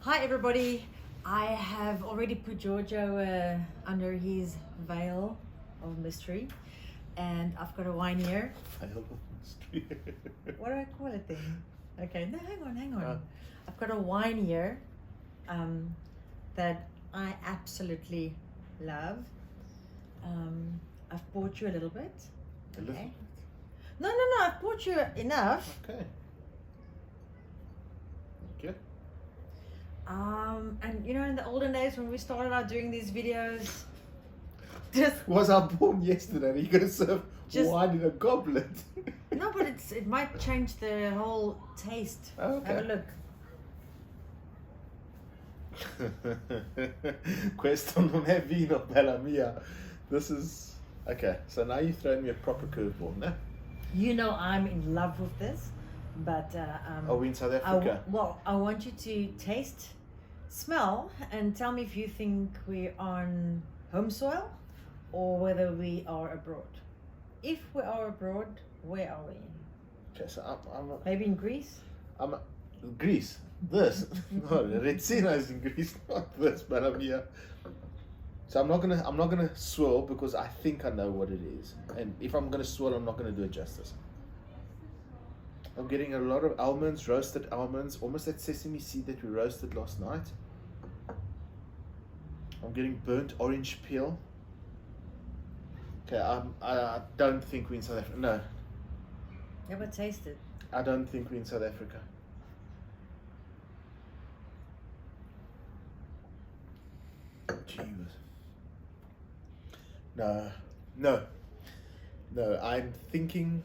Hi everybody, I have already put Giorgio under his veil of mystery, and I've got a wine here. Veil of mystery. What do I call it then? Okay, no, hang on. I've got a wine here that I absolutely love. I've bought you a little bit. A little Okay. bit. No, I've bought you enough. Okay. Okay. And you know, in the olden days when we started out doing these videos, just Was I born yesterday? You're gonna serve Just- wine in a goblet. no, but it might change the whole taste. Okay. Have a look. Questo non è vino, bella mia. This is okay. So now you're throwing me a proper curveball, no? You know I'm in love with this, but Are we in South I Africa? I want you to taste, smell, and tell me if you think we're on home soil or whether we are abroad. If we are abroad, where are we? Okay, so I'm Maybe in Greece? Greece. This. No, Retsina is in Greece, not this, bella mia. So I'm not gonna swirl because I think I know what it is. And if I'm gonna swirl, I'm not gonna do it justice. I'm getting a lot of almonds, roasted almonds, almost that sesame seed that we roasted last night. I'm getting burnt orange peel. Okay, I don't think we're in South Africa. No, Yeah, but taste it. I don't think we're in South Africa. Jesus. No. I'm thinking.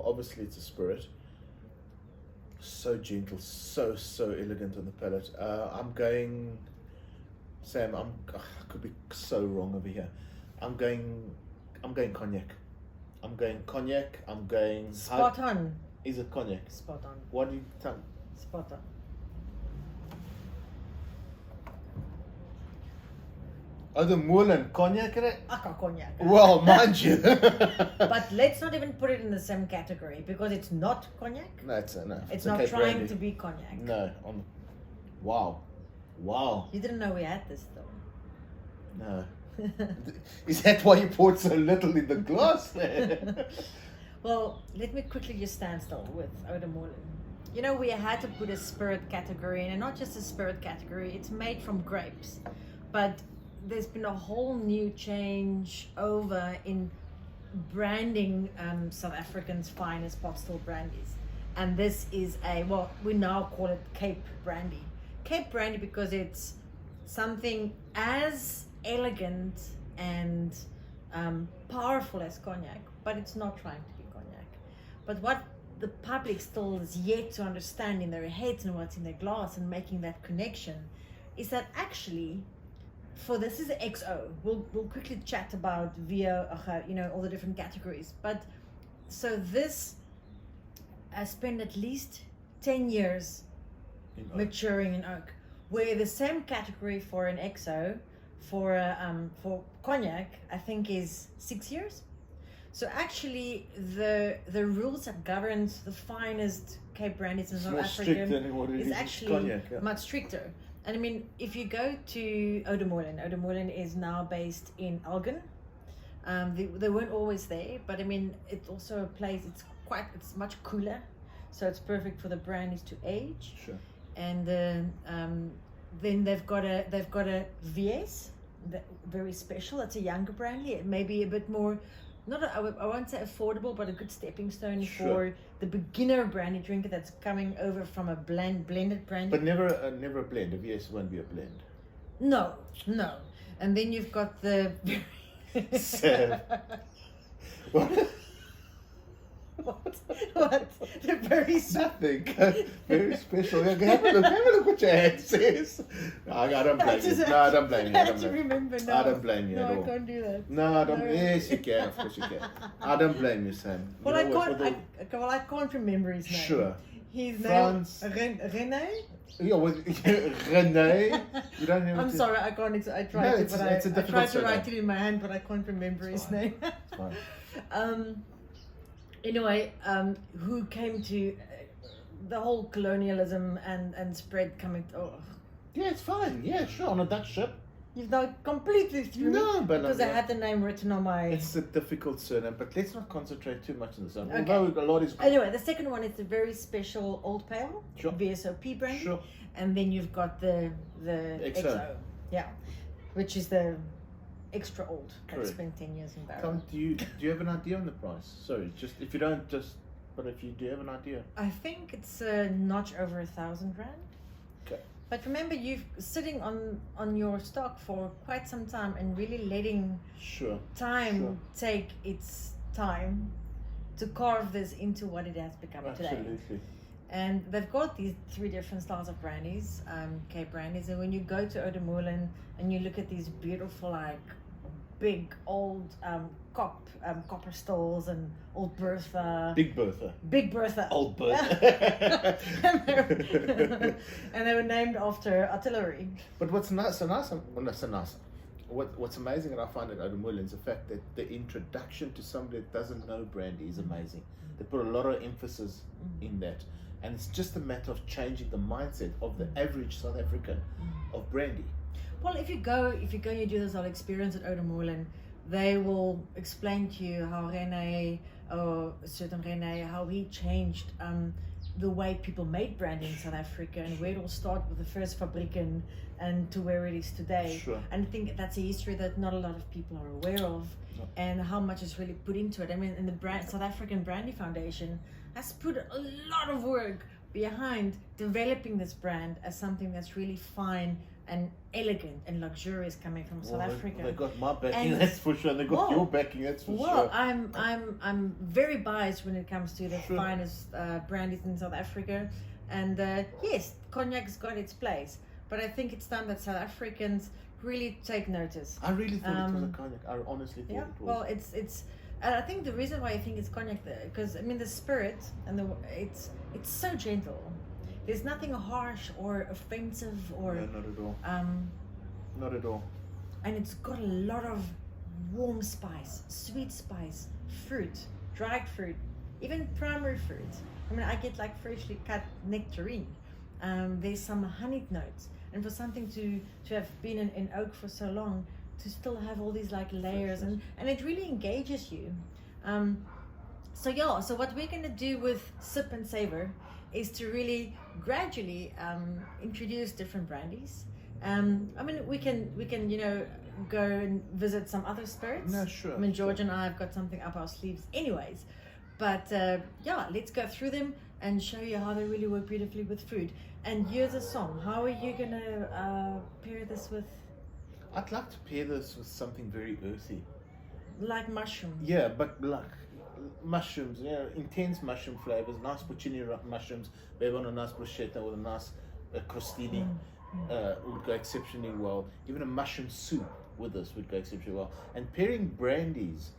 Obviously, it's a spirit. So gentle, so elegant on the palate. I'm going. Sam, I could be so wrong over here. I'm going cognac. I'm going. Spot on. Is it cognac? Spot on. What do you tell? Spot on. Oude Molen cognac, right? Aka cognac. Well, mind you. But let's not even put it in the same category because it's not cognac. No, it's no. It's a not Cape trying Brandy. to be cognac. No, wow. You didn't know we had this though. No. Is that why you poured so little in the glass there? Well, let me quickly just stand still with Oude Molen. You know, we had to put a spirit category in, and not just a spirit category, it's made from grapes. But there's been a whole new change over in branding South Africa's finest pot still brandies. And this is we now call it Cape Brandy. Cape Brandy because it's something as elegant and powerful as cognac, but it's not trying to be cognac. But what the public still is yet to understand in their heads and what's in their glass and making that connection is that actually, this is the XO. We'll quickly chat about all the different categories. But so this has spent at least 10 years maturing in oak, where the same category for an XO for cognac I think is 6 years. So actually the rules that governs the finest Cape Brandies in South Africa is actually cognac, yeah. much stricter. And I mean, if you go to Oude Molen is now based in Elgin. They weren't always there, but I mean, it's also a place. It's much cooler, so it's perfect for the brandies to age. Sure. And then they've got a VS, very special. It's a younger brandy. It may be a bit more, I won't say affordable, but a good stepping stone for the beginner brandy drinker that's coming over from a blended brandy. But never a blend. A VS won't be a blend. No. And then you've got the Sam. What? What? The very Nothing. Very special. Have a look what your hand says. No, I don't blame you. No, I don't blame you. I have to remember now. I don't blame you No, at all. I can't do that. No, I don't. No. Yes, you can. Of course you can. I don't blame you, Sam. Well, You I know what, can't. I can't remember his name. Sure. His France. name René. Yeah, with René. You don't have I'm to. sorry, I can't. I tried No, to, it's but a I difficult tried to surname. write it in my hand, but I can't remember It's his fine. name. It's fine. Anyway, who came to the whole colonialism and spread coming. Yeah, it's fine. Yeah, sure. On a Dutch ship. You've now completely threw me No, but because I had the name written on my. It's a difficult surname, but let's not concentrate too much on this one. Okay. Although a lot is good. Anyway, the second one is the very special Old Pale, Sure. VSOP brand, Sure. and then you've got the XO. yeah, which is the extra old. That Correct. spent 10 years in barrel. Come, do you have an idea on the price? Sorry, just if you don't, but if you do have an idea. I think it's a notch over 1,000 rand. Okay. But remember, you've sitting on your stock for quite some time and really letting Sure. time take its time to carve this into what it has become today. Absolutely. And they've got these 3 different styles of brandies, Cape Brandies. And when you go to Oude Molen and you look at these beautiful, like, big old copper stalls and old Bertha. Big Bertha. Big Bertha. Old Bertha. And they were named after artillery. But what's what's amazing, and I find it Oude Molen, is the fact that the introduction to somebody that doesn't know brandy is amazing. They put a lot of emphasis in that, and it's just a matter of changing the mindset of the average South African of brandy. Well, if you go and you do this whole experience at Oude Molen, they will explain to you how certain René, how he changed the way people made brandy in South Africa, and where it all started with the first fabrican and to where it is today. Sure. And I think that's a history that not a lot of people are aware of, and how much is really put into it. I mean, and the South African Brandy Foundation has put a lot of work behind developing this brand as something that's really fine and elegant and luxurious coming from South Africa. They got my backing, And- that's for sure. They got your backing, that's for Well, sure. I'm very biased when it comes to the Sure. finest brandies in South Africa, and yes, Cognac's got its place, but I think it's time that South Africans really take notice. I really thought it was a Cognac. I honestly thought Yeah, it was. well, it's. And I think the reason why I think it's Cognac, because I mean the spirit and it's so gentle. There's nothing harsh or offensive or No, not at all. Not at all. and it's got a lot of warm spice, sweet spice, fruit, dried fruit, even primary fruit. I mean, I get like freshly cut nectarine. There's some honeyed notes, and for something to have been in oak for so long, to still have all these like layers, and it really engages you. So what we're gonna do with Sip and Savor is to really gradually introduce different brandies. I mean, we can go and visit some other spirits. No, sure. I mean, George and I have got something up our sleeves anyways. But let's go through them and show you how they really work beautifully with food. And here's a song. How are you gonna pair this with? I'd like to pair this with something very earthy. Like mushroom. Yeah, but like mushrooms, intense mushroom flavors, nice porcini mushrooms, maybe on a nice bruschetta with a nice crostini would go exceptionally well. Even a mushroom soup with this would go exceptionally well. And pairing brandies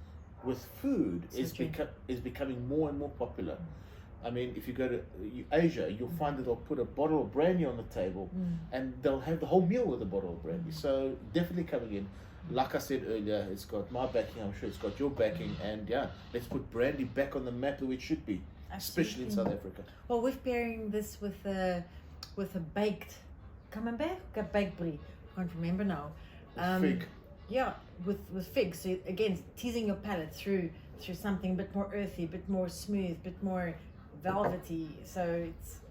with food is becoming more and more popular. I mean, if you go to Asia, you'll find that they'll put a bottle of brandy on the table and they'll have the whole meal with a bottle of brandy. So definitely coming in. Like I said earlier, it's got my backing, I'm sure it's got your backing, and let's put brandy back on the map where it should be, especially in South Africa. Well, we're pairing this with a baked camembert, a baked brie. I can't remember now. Fig. Yeah, with figs. So again, teasing your palate through something a bit more earthy, a bit more smooth, a bit more velvety. So it's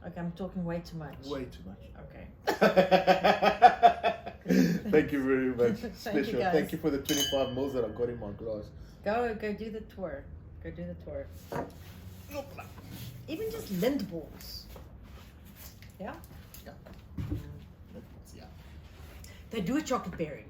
okay. I'm talking way too much. Way too much. Okay. Thank you very much. Thank you, guys. Thank you for the 25 mils that I got in my glass. Go do the tour. Go do the tour. Even just lint balls. Yeah. Yeah. They do a chocolate pairing.